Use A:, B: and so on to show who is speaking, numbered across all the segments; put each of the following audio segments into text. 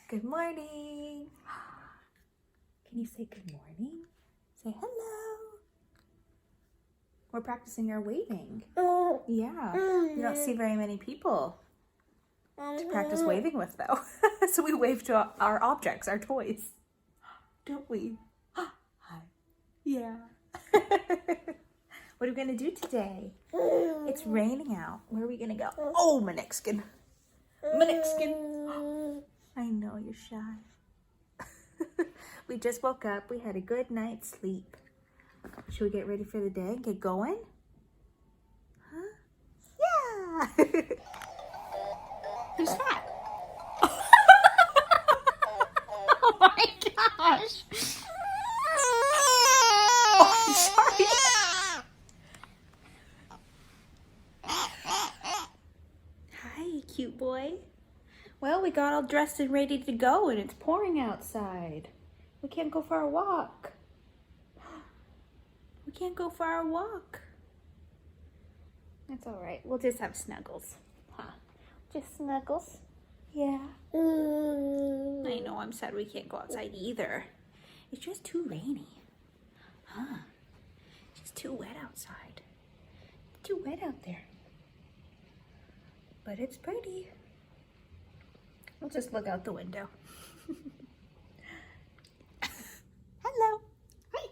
A: Good morning. Can you say good morning? Say hello. We're practicing our waving. Yeah. You don't see very many people to practice waving with, though. So we wave to our objects, our toys. Don't we? Hi. Yeah. What are we going to do today? It's raining out. Where are we going to go? Oh, my neck skin. My neck skin. I know you're shy. We just woke up. We had a good night's sleep. Should we get ready for the day and get going? Huh? Yeah. Who's that? Oh my gosh. Oh, sorry. Hi, cute boy. Well, we got all dressed and ready to go, and it's pouring outside. We can't go for our walk. We can't go for our walk. That's all right. We'll just have snuggles. Huh? Just snuggles. Yeah. I know, I'm sad we can't go outside either. It's just too rainy. Huh? It's just too wet outside. It's too wet out there. But it's pretty. We'll just look out the window. Hello. Hi.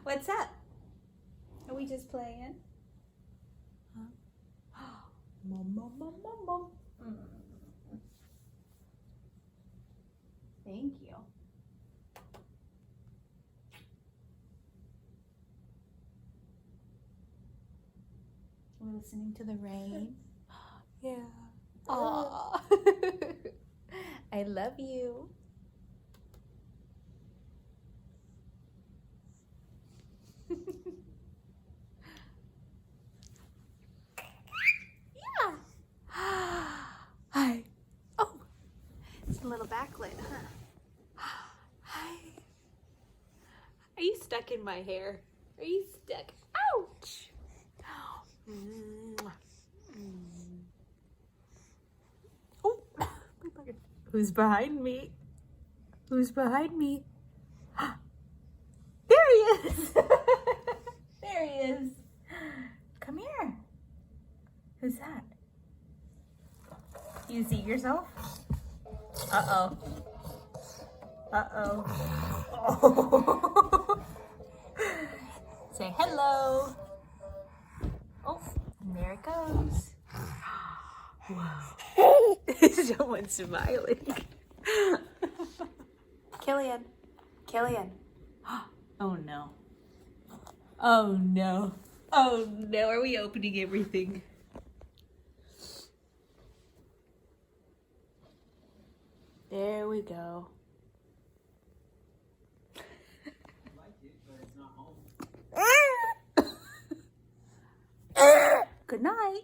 A: What's up? Are we just playing? Huh? Mom, mom, mom, mom, mom. Thank you. We're listening to the rain. Yeah. Aww. I love you. Yeah. Hi. Oh, it's a little backlit, huh? Hi. Are you stuck in my hair? Are you stuck? Ouch. Oh, who's behind me? Who's behind me? There he is. There he is. Come here. Who's that? You see yourself? Uh-oh. Uh-oh. Oh. Say hello. Oh, and there it goes. Wow. Someone's smiling. Killian. Killian. Oh no. Oh no. Oh no. Are we opening everything? There we go. Good night.